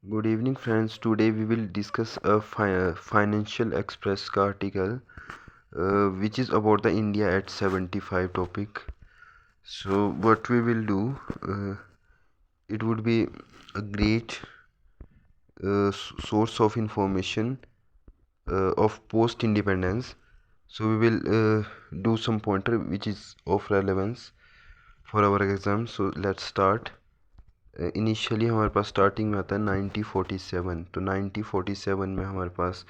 Good evening, friends. Today we will discuss a Financial Express का article, which is about the India at 75 topic. So what we will do, it would be a great source of information of post-independence. So we will do some pointer which is of relevance for our exam. So let's start. Initially हमारे पास starting में आता है 1947। तो 1947 में हमारे पास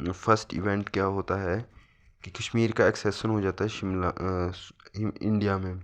first event क्या होता है कि कश्मीर का एक्सेशन हो जाता है शिमला इंडिया में।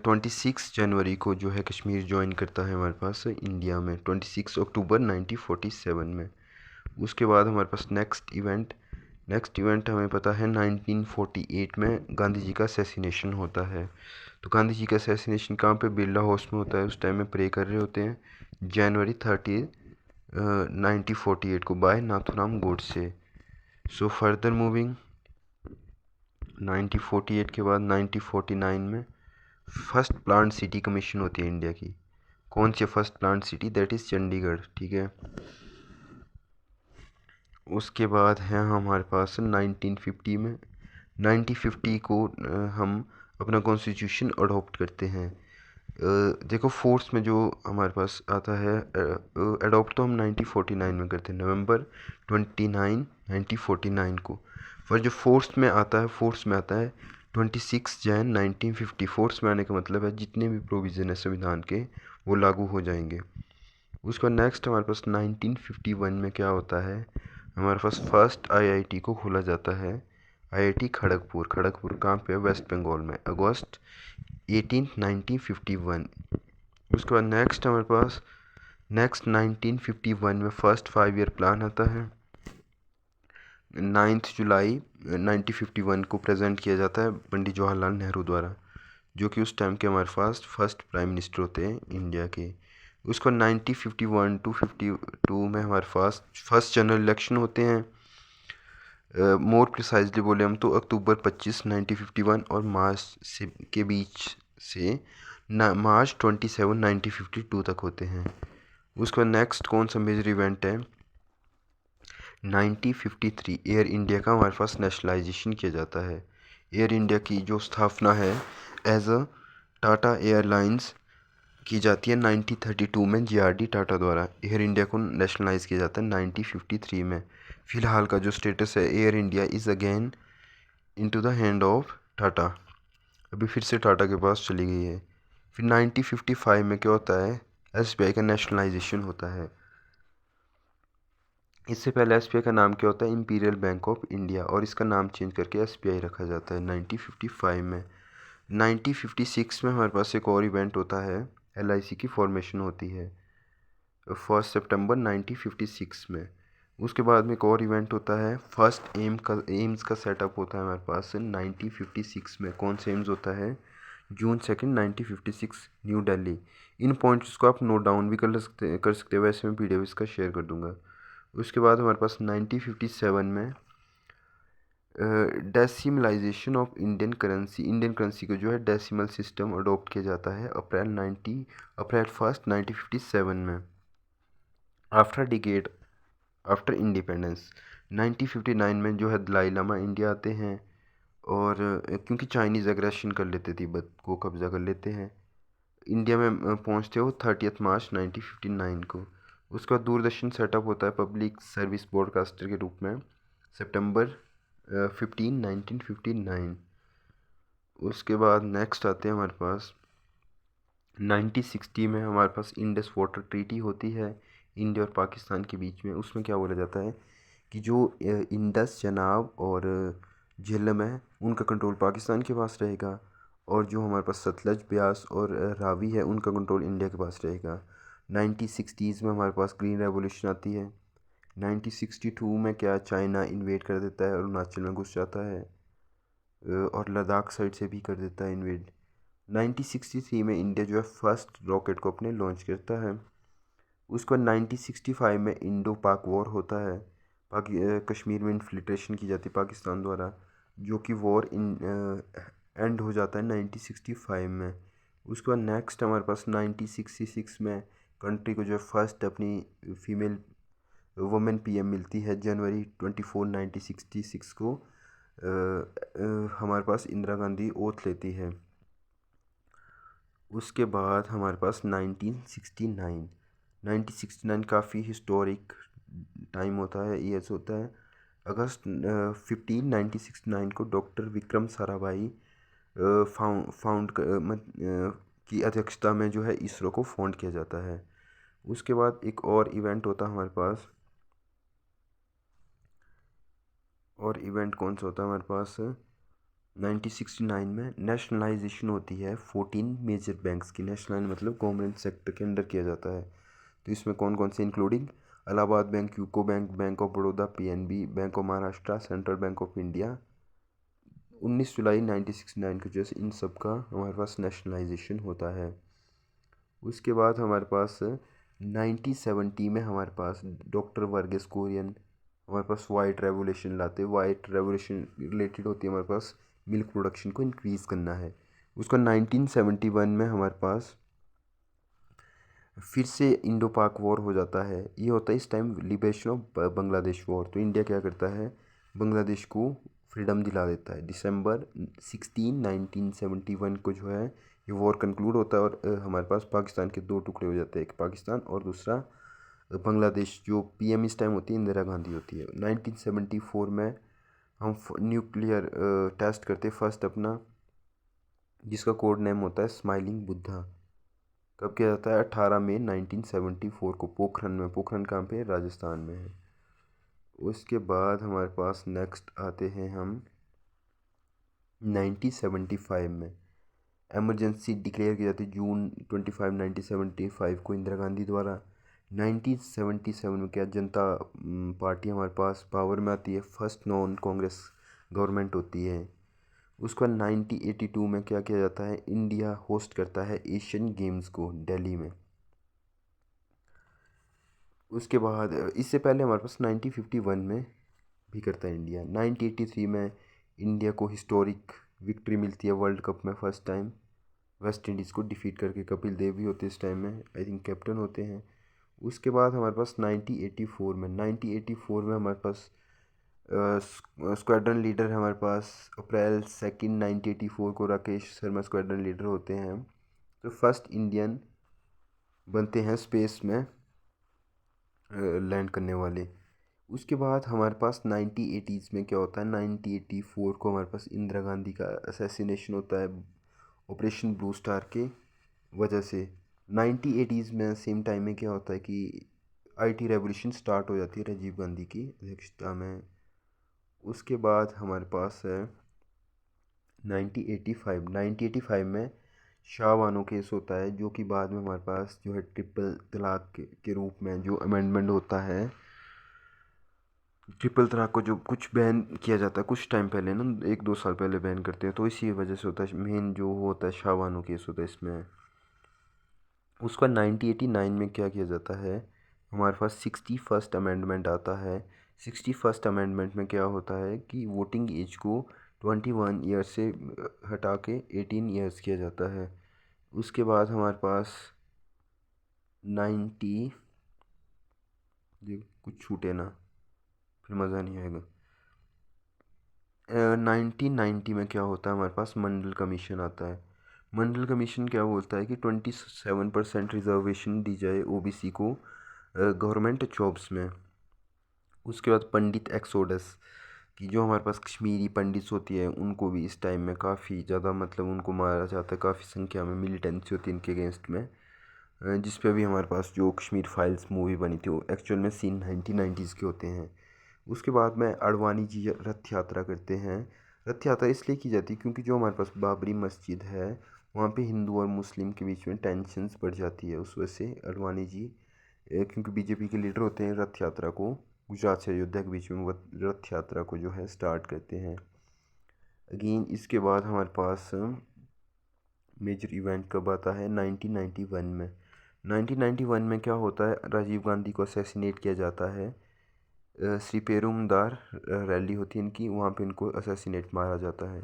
26 जनवरी को जो है कश्मीर ज्वाइन करता है हमारे पास इंडिया में 26 अक्टूबर 1947 में। उसके बाद हमारे पास नेक्स्ट इवेंट हमें पता है 1948 में गांधी जी का असैसिनेशन होता है। तो गांधी जी का असैसिनेशन कहाँ पे? बिरला हाउस में होता है। उस टाइम में प्रे कर रहे होते हैं जनवरी 30 1948 को by Nathuram Godse. So further moving 1948 के बाद 1949 में फर्स्ट प्लांट सिटी कमीशन होती है इंडिया की। कौन सी first plant city? That is Chandigarh. ठीक है। उसके बाद है हमारे पास 1950 में 1950 को हम अपना कॉन्स्टिट्यूशन अडॉप्ट करते हैं। देखो फोर्स में जो हमारे पास आता है अडॉप्ट तो हम 1949 में करते हैं, नवंबर 29 1949 को। पर जो फोर्स में आता है 26 जैन 1950। फोर्स में आने का मतलब है जितने भी प्रोविज़न है संविधान के वो लागू हो जाएंगे। उसका नेक्स्ट हमारे पास 1951 में क्या होता है? हमारे पास फर्स्ट आईआईटी को खोला जाता है। आईआईटी खड़गपुर कहाँ पे है? वेस्ट बंगाल में, अगस्त 18 1951। उसके बाद नेक्स्ट 1951 में फर्स्ट 5 ईयर प्लान आता है। 9 जुलाई 1951 को प्रेजेंट किया जाता है पंडित जवाहरलाल नेहरू द्वारा, जो कि उस टाइम के हमारे पास फर्स्ट प्राइम मिनिस्टर होते हैं इंडिया के। उसको 1951 टू 52 में हमारे पास फर्स्ट जनरल इलेक्शन होते हैं। मोर प्रिसाइजली बोले हम तो अक्टूबर 25 1951 और मार्च से के बीच से मार्च 27 1952 तक होते हैं। उसका नेक्स्ट कौन सा मेजर इवेंट है? 1953 एयर इंडिया का हमारे पास नेशनलाइजेशन किया जाता है। एयर इंडिया की जो स्थापना है एज अ टाटा एयरलाइंस की जाती है 1932 में जीआरडी टाटा द्वारा। एयर इंडिया को नेशनलाइज किया जाता है 1953 में। फिलहाल का जो स्टेटस है air India is again into the hand of Tata, अभी फिर से टाटा के पास चली गई है। फिर 1955 में क्या होता है? एसबीआई का नेशनलाइजेशन होता है। इससे पहले एसबीआई का नाम क्या होता है? इंपीरियल बैंक ऑफ इंडिया, और इसका नाम चेंज करके एसबीआई रखा जाता है 1955 में। 1956 में हमारे पास एक और इवेंट होता है, एलआईसी की फॉर्मेशन होती है 1 सितंबर 1956 में। उसके बाद में एक और इवेंट होता है, फर्स्ट एम्स का सेटअप होता है हमारे पास 1956 में। कौन सा एम्स होता है? जून 2 1956 न्यू दिल्ली। इन पॉइंट्स को आप नोट डाउन भी कर सकते हो, वैसे मैं पीडीएफ इसका शेयर कर दूंगा। उसके बाद हमारे पास 1957 में डेसिमलाइजेशन ऑफ इंडियन करेंसी को जो है डेसिमल सिस्टम अडॉप्ट किया जाता है अप्रैल 1 1957 में। आफ्टर इंडिपेंडेंस 1959 में जो है दलाई लामा इंडिया आते हैं, और क्योंकि चाइनीज़ एग्रेशन कर लेते तिब्बत को कब्जा कर लेते हैं, इंडिया में पहुंचते हो 30 मार्च 1959 को। उसका दूरदर्शन सेटअप होता है पब्लिक सर्विस ब्रॉडकास्टर के रूप में सितंबर 15 1959। उसके बाद नेक्स्ट आते हैं हमारे पास 1960 में हमारे पास इंडस वाटर ट्रीटी होती है इंडिया और पाकिस्तान के बीच में। उसमें क्या बोला जाता है कि जो इंडस चनाब और झेलम है उनका कंट्रोल पाकिस्तान के पास रहेगा, और जो हमारे पास सतलज ब्यास और रावी है उनका कंट्रोल इंडिया के पास रहेगा। 1960s में हमारे पास ग्रीन रेवोल्यूशन आती है। 1962 में क्या चाइना इन्वेड कर देता है, अरुणाचल में घुस जाता है, और लद्दाख साइड से भी कर देता है इन्वेड। 1963 में इंडिया जो है फर्स्ट रॉकेट को अपने लॉन्च करता है। उसके बाद 1965 में इंडो पाक वॉर होता है। कश्मीर में इन्फिल्ट्रेशन की जाती है पाकिस्तान द्वारा, जो कि वॉर एंड हो जाता है 1965 में। उसके बाद नेक्स्ट हमारे पास 1966 में कंट्री को जो है फर्स्ट अपनी फीमेल वुमेन पीएम मिलती है जनवरी 24 1966 को। हमारे पास इंदिरा गांधी ओथ लेती है। उसके बाद हमारे पास 1969 काफ़ी हिस्टोरिक टाइम होता है, ईयर्स होता है। अगस्त 15 1969 को डॉक्टर विक्रम साराभाई फाउंड की अध्यक्षता में जो है इसरो को फाउंड किया जाता है। उसके बाद एक और इवेंट होता है हमारे पास, और इवेंट कौन सा होता है हमारे पास 1969 में नेशनलाइजेशन होती है 14 मेजर बैंक्स की। नेशनल मतलब गवर्नमेंट सेक्टर के अंडर किया जाता है। तो इसमें कौन कौन से including Allahabad bank, UCO bank, bank of Baroda, PNB, bank of Maharashtra, central bank of India. 19 जुलाई 1969 को जैसे इन सब का हमारे पास नेशनलाइजेशन होता है। उसके बाद हमारे पास 1970 में हमारे पास डॉक्टर वर्गीस कुरियन हमारे पास वाइट रेवोल्यूशन लाते हैं। वाइट रेवोल्यूशन रिलेटेड होती है हमारे पास मिल्क प्रोडक्शन को इंक्रीज़ करना है। उसका 1971 में हमारे पास फिर से इंडो पाक वॉर हो जाता है। ये होता है इस time liberation of Bangladesh war. तो इंडिया क्या करता है, बांग्लादेश को फ्रीडम दिला देता है। दिसंबर 16 1971 को जो है ये वॉर कंक्लूड होता है और हमारे पास पाकिस्तान के दो टुकड़े हो जाते हैं, एक पाकिस्तान और दूसरा बांग्लादेश। जो पीएम इस टाइम होती है इंदिरा गांधी होती है। 1974 में हम न्यूक्लियर टेस्ट करते फर्स्ट अपना, जिसका कोड नेम होता है स्माइलिंग बुद्धा। कब किया जाता है 18 मई 1974 को पोखरन में। पोखरन कहाँ पे, राजस्थान में है। उसके बाद हमारे पास नेक्स्ट आते हैं हम 1975 में एमरजेंसी डिक्लेयर की जाती है जून 25 1975 को इंदिरा गांधी द्वारा। 1977 में क्या जनता पार्टी हमारे पास पावर में आती है, फर्स्ट नॉन कांग्रेस गवर्नमेंट होती है। उसके बाद 1982 में क्या किया जाता है, इंडिया होस्ट करता है एशियन गेम्स को दिल्ली में। उसके बाद इससे पहले हमारे पास 1951 में भी करता है इंडिया। 1983 में इंडिया को हिस्टोरिक विक्ट्री मिलती है वर्ल्ड कप में फर्स्ट टाइम, वेस्ट इंडीज़ को डिफीट करके। कपिल देव भी होते इस टाइम में, आई थिंक कैप्टन होते हैं। उसके बाद हमारे पास 1984 में हमारे पास स्क्वाड्रन लीडर है हमारे पास। अप्रैल 2 1984 को राकेश शर्मा स्क्वाड्रन लीडर होते हैं। तो फर्स्ट इंडियन बनते हैं स्पेस में लैंड करने वाले। उसके बाद हमारे पास 1980s में क्या होता है, 1984 को हमारे पास इंदिरा गांधी का असैसिनेशन होता है ऑपरेशन ब्लू स्टार के वजह से। 1980s में सेम टाइम में क्या होता है कि आईटी रेवोल्यूशन स्टार्ट हो जाती है राजीव गांधी की अध्यक्षता में। उसके बाद हमारे पास है 1985 में शाह बानो केस होता है, जो कि बाद में हमारे पास जो है ट्रिपल तलाक के रूप में जो अमेंडमेंट होता है। ट्रिपल तलाक को जो कुछ बैन किया जाता है कुछ टाइम पहले ना, 1-2 साल पहले बैन करते हैं, तो इसी वजह से होता है। मेन जो होता है शाह बानो केस होता है इसमें। उसका 1989 में क्या किया जाता है, हमारे पास 61st अमेंडमेंट आता है। 61st अमेंडमेंट में क्या होता है कि वोटिंग एज को 21 ईयर्स से हटा के 18 ईयर्स किया जाता है। उसके बाद हमारे पास 90 कुछ छूटे ना, फिर मज़ा नहीं आएगा। 1990 में क्या होता है, हमारे पास मंडल कमीशन आता है। मंडल कमीशन क्या बोलता है कि 27% रिजर्वेशन दी जाए ओबीसी को गवर्नमेंट जॉब्स में। उसके बाद पंडित एक्सोडस कि जो हमारे पास कश्मीरी पंडित्स होती है उनको भी इस टाइम में काफ़ी ज़्यादा मतलब उनको मारा जाता है, काफ़ी संख्या में मिलिटेंसी होती है इनके अगेंस्ट में। जिस पे भी हमारे पास जो कश्मीर फाइल्स मूवी बनी थी वो एक्चुअल में सीन 1990s के होते हैं। उसके बाद में अडवाणी जी रथ यात्रा करते हैं। रथ यात्रा इसलिए की जाती है क्योंकि जो हमारे पास बाबरी मस्जिद है वहाँ पे हिंदू और मुस्लिम के बीच में टेंशन्स बढ़ जाती है। उस वजह से अडवाणी जी क्योंकि बीजेपी के लीडर होते हैं, रथ यात्रा को गुजरात से अयोध्या के बीच में वो रथ यात्रा को जो है स्टार्ट करते हैं। अगेन इसके बाद हमारे पास मेजर इवेंट कब आता है, 1991 में। 1991 में क्या होता है, राजीव गांधी को असैसिनेट किया जाता है। श्री पेरुमदार रैली होती है इनकी, वहाँ पे इनको असैसिनेट मारा जाता है।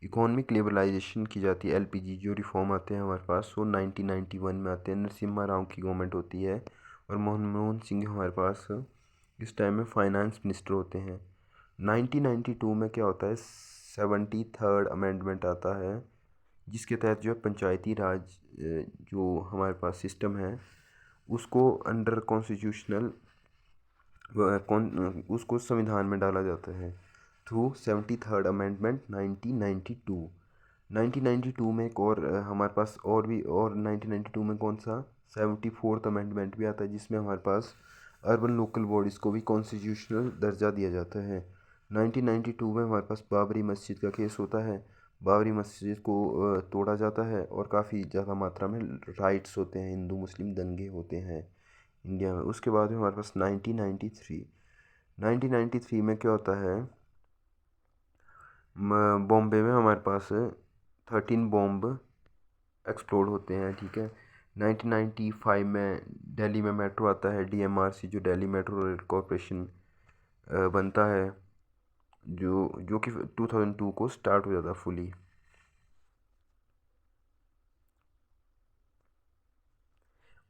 इकोनॉमिक लिबरलाइजेशन की जाती है, एलपीजी जो रिफॉर्म आते हैं हमारे पास वो 1991 में आते हैं। नरसिम्हा राव की गवर्नमेंट होती है और मनमोहन सिंह हमारे पास इस टाइम में फाइनेंस मिनिस्टर होते हैं। 1992 में क्या होता है, 73rd अमेंडमेंट आता है जिसके तहत जो है पंचायती राज जो हमारे पास सिस्टम है उसको अंडर कॉन्स्टिट्यूशनल उसको संविधान में डाला जाता है थ्रू 73rd अमेंडमेंट 1992। 1992 में एक और हमारे पास और भी और 1992 में कौन सा 74th अमेंडमेंट भी आता है जिसमें हमारे पास अर्बन लोकल बॉडीज़ को भी कॉन्स्टिट्यूशनल दर्जा दिया जाता है। 1992 में हमारे पास बाबरी मस्जिद का केस होता है। बाबरी मस्जिद को तोड़ा जाता है और काफ़ी ज़्यादा मात्रा में राइट्स होते हैं, हिंदू मुस्लिम दंगे होते हैं इंडिया में। उसके बाद में हमारे पास 1993 में क्या होता है, बॉम्बे में हमारे पास 13 बॉम्ब एक्सप्लोड होते हैं, ठीक है। 1995 में दिल्ली में मेट्रो आता है, डीएमआरसी जो दिल्ली मेट्रो रेल कॉरपोरेशन बनता है, जो कि 2002 को स्टार्ट हो जाता है फुली।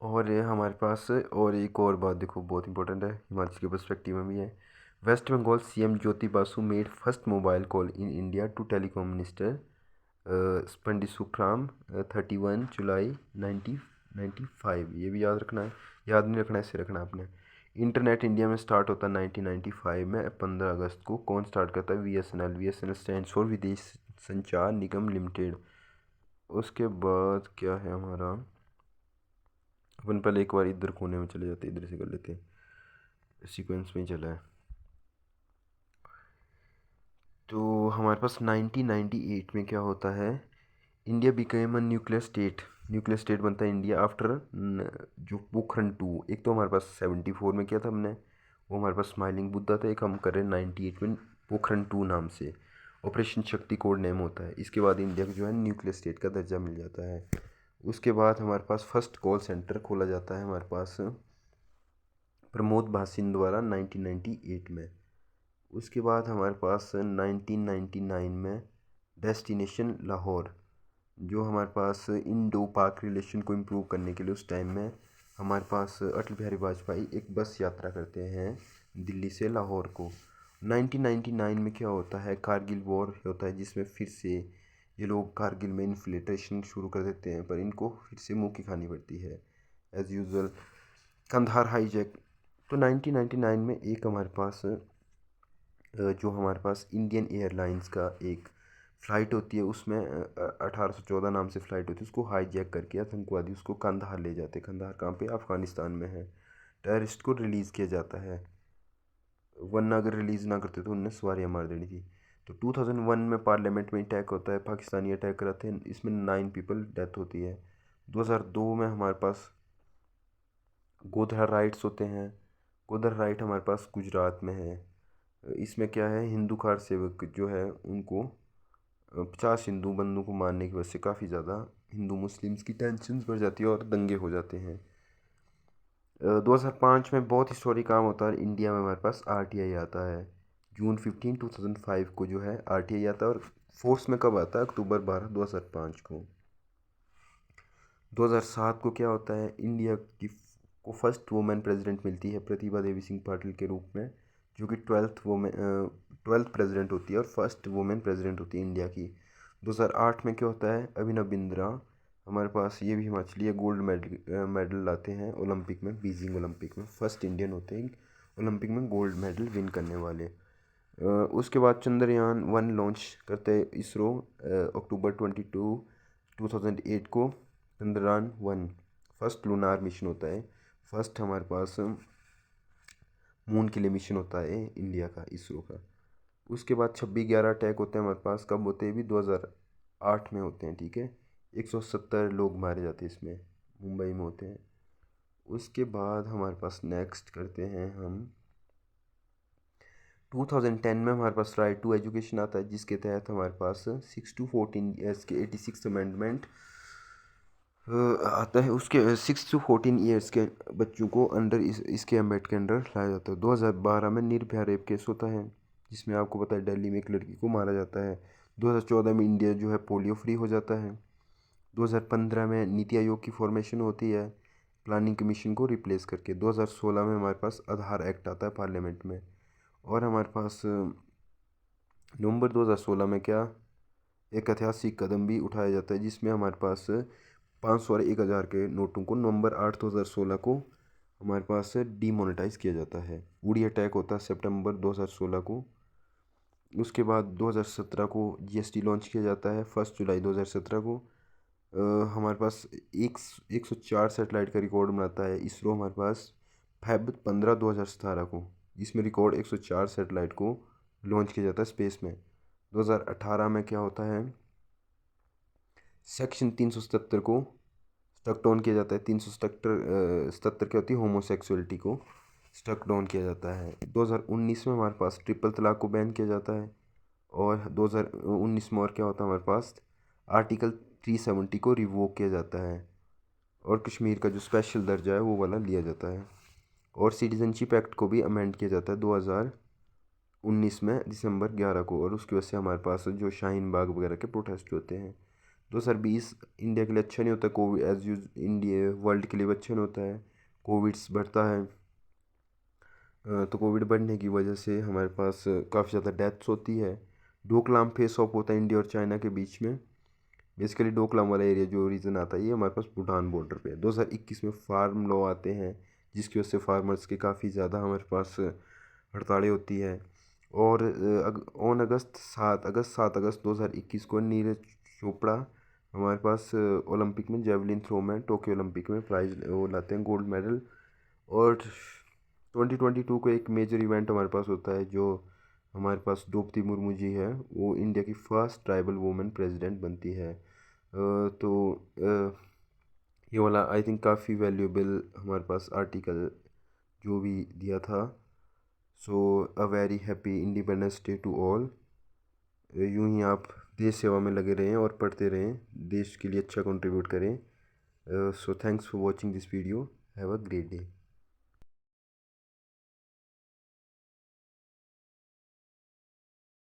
और ये हमारे पास और एक और बात देखो बहुत इंपॉर्टेंट है, हिमाचल के पर्सपेक्टिव में भी है। West Bengal CM Jyoti Basu made first mobile call in India to telecom minister Pandit Sukhram 31 July 1995। ये भी याद रखना है, याद नहीं रखना है, इससे रखना है आपने। इंटरनेट इंडिया में स्टार्ट होता है 1995 में 15 अगस्त को। कौन स्टार्ट करता है, वीएसएनएल। वीएसएनएल स्टैंड्स फॉर विदेश संचार निगम लिमिटेड। उसके बाद क्या है हमारा, अपन पहले एक बार इधर कोने में चले जाते हैं, इधर से कर लेते हैं, सीक्वेंस में ही चला है। तो हमारे पास 1998 में क्या होता है, India became a nuclear state. Nuclear state बनता है इंडिया आफ्टर जो पोखरण 2। एक तो हमारे पास 74 में किया था हमने, वो हमारे पास स्माइलिंग बुद्धा था। एक हम कर रहे हैं 98 में पोखरण 2 नाम से, ऑपरेशन शक्ति कोड नेम होता है। इसके बाद इंडिया को जो है न्यूक्लियर स्टेट का दर्जा मिल जाता है। उसके बाद हमारे पास फर्स्ट कॉल सेंटर खोला जाता है हमारे पास प्रमोद भासिन द्वारा 1998 में। उसके बाद हमारे पास 1999 में डेस्टिनेशन लाहौर, जो हमारे पास इंडो पाक रिलेशन को इम्प्रूव करने के लिए उस टाइम में हमारे पास अटल बिहारी वाजपेयी एक बस यात्रा करते हैं दिल्ली से लाहौर को। 1999 में क्या होता है, कारगिल वॉर होता है जिसमें फिर से ये लोग कारगिल में इन्फिल्ट्रेशन शुरू कर देते हैं, पर इनको फिर से मुँह की खानी पड़ती है एज़ यूजुअल। कंधार हाईजैक। तो 1999 में एक हमारे पास जो हमारे पास इंडियन एयरलाइंस का एक फ़्लाइट होती है, उसमें 1814 नाम से फ़्लाइट होती है, उसको हाईजैक करके आतंकवादी उसको कंधार ले जाते हैं। कंधार कहाँ पे, अफ़गानिस्तान में है। टेररिस्ट को रिलीज़ किया जाता है, वरना अगर रिलीज़ ना करते तो उनने सवारियाँ मार देनी थी। तो 2001 में पार्लियामेंट में अटैक होता है, पाकिस्तानी अटैक कराते हैं, इसमें 9 पीपल डेथ होती है। 2002 में हमारे पास गोधरा राइट्स होते हैं। गोधरा राइट हमारे पास गुजरात में है। इसमें क्या है, हिंदू कार सेवक जो है उनको 50 हिंदू बंदों को मारने की वजह से काफ़ी ज़्यादा हिंदू मुस्लिम्स की टेंशन बढ़ जाती है और दंगे हो जाते हैं। 2005 में बहुत हिस्टोरिक काम होता है इंडिया में, हमारे पास आरटीआई आता है। जून 15 2005 को जो है आरटीआई आता है, और फोर्स में कब आता है, अक्टूबर 12 2005 को। 2007 को क्या होता है, इंडिया की को फर्स्ट वुमेन प्रेसिडेंट मिलती है प्रतिभा देवी सिंह पाटिल के रूप में, जो कि 12th प्रेसिडेंट होती है और फर्स्ट वुमेन प्रेसिडेंट होती है इंडिया की। 2008 में क्या होता है, अभिनव बिंद्रा हमारे पास, ये भी हिमाचली है, गोल्ड मेडल लाते हैं ओलंपिक में, बीजिंग ओलंपिक में। फर्स्ट इंडियन होते हैं ओलंपिक में गोल्ड मेडल विन करने वाले। उसके बाद चंद्रयान 1 लॉन्च करते हैं इसरो अक्टूबर 22 2008 को। चंद्रयान 1 फर्स्ट लूनार मिशन होता है, फर्स्ट हमारे पास मून के लिए मिशन होता है इंडिया का, इसरो का। उसके बाद 26/11 अटैक होते हैं हमारे पास, कब होते हैं भी 2008 में होते हैं, ठीक है। 170 लोग मारे जाते हैं इसमें, मुंबई में होते हैं। उसके बाद हमारे पास नेक्स्ट करते हैं हम 2010 में हमारे पास राइट टू एजुकेशन आता है, जिसके तहत हमारे पास 6 to 14 ईयर्स के 86 अमेंडमेंट आता है। उसके 6 to 14 ईयर्स के बच्चों को अंडर इसके एम्बेड के अंडर लाया जाता है। 2012 में निर्भया रेप केस होता है, जिसमें आपको पता है दिल्ली में एक लड़की को मारा जाता है। 2014 में इंडिया जो है पोलियो फ्री हो जाता है। 2015 में नीति आयोग की फॉर्मेशन होती है प्लानिंग कमीशन को रिप्लेस करके। 2016 में हमारे पास आधार एक्ट आता है पार्लियामेंट में। और हमारे पास नवंबर 2016 में क्या एक ऐतिहासिक कदम भी उठाया जाता है, जिसमें हमारे पास 500 और 1000 के नोटों को नवंबर 8 2016 को हमारे पास डीमोनेटाइज किया जाता है। उड़ी अटैक होता है सितंबर 2016 को। उसके बाद 2017 को जीएसटी लॉन्च किया जाता है 1 जुलाई 2017 को। हमारे पास 104 सैटेलाइट का रिकॉर्ड बनाता है इसरो हमारे पास फेब 15 2017 को, जिसमें रिकॉर्ड 104 सैटेलाइट को लॉन्च किया जाता है स्पेस में। 2018 में क्या होता है, सेक्शन 377 को स्टक डाउन किया जाता है। 377 क्या होती है, होमोसेक्सुअलिटी को स्टक डाउन किया जाता है। 2019 में हमारे पास ट्रिपल तलाक को बैन किया जाता है। और 2019 में और क्या होता है, हमारे पास आर्टिकल 370 को रिवोक किया जाता है और कश्मीर का जो स्पेशल दर्जा है वो वाला लिया जाता है। और सिटीजनशिप एक्ट को भी अमेंड किया जाता है 2019 में दिसंबर 11 को। और उसकी वजह से हमारे पास जो शाहीन बाग वगैरह के प्रोटेस्ट होते हैं। 2020 इंडिया के लिए अच्छा नहीं होता, covid as use India world के लिए भी अच्छा नहीं होता है, कोविड्स बढ़ता है। तो कोविड बढ़ने की वजह से हमारे पास काफ़ी ज़्यादा डेथ्स होती है। डोकलाम फेस ऑफ होता है इंडिया और चाइना के बीच में। बेसिकली डोकलाम वाला एरिया जो रीजन आता है ये हमारे पास भूटान बॉर्डर पे है। 2021 में फार्म लॉ आते हैं, जिसकी वजह से फार्मर्स के काफ़ी ज़्यादा हमारे पास हड़तालें होती है। और ऑन सात अगस्त 2021 को नीरज चोपड़ा हमारे पास ओलंपिक में जेवलिन थ्रो में टोक्यो ओलंपिक में प्राइज वो लाते हैं, गोल्ड मेडल। और 2022 को एक मेजर इवेंट हमारे पास होता है, जो हमारे पास द्रौपदी मुर्मू जी है, वो इंडिया की फर्स्ट ट्राइबल वुमेन प्रेसिडेंट बनती है। तो ये वाला आई थिंक काफ़ी वैल्यूएबल हमारे पास आर्टिकल जो भी दिया था। So a very happy independence day to all. यूं ही आप देश सेवा में लगे रहें और पढ़ते रहें, देश के लिए अच्छा कंट्रीब्यूट करें। So thanks for watching this video, have a great day.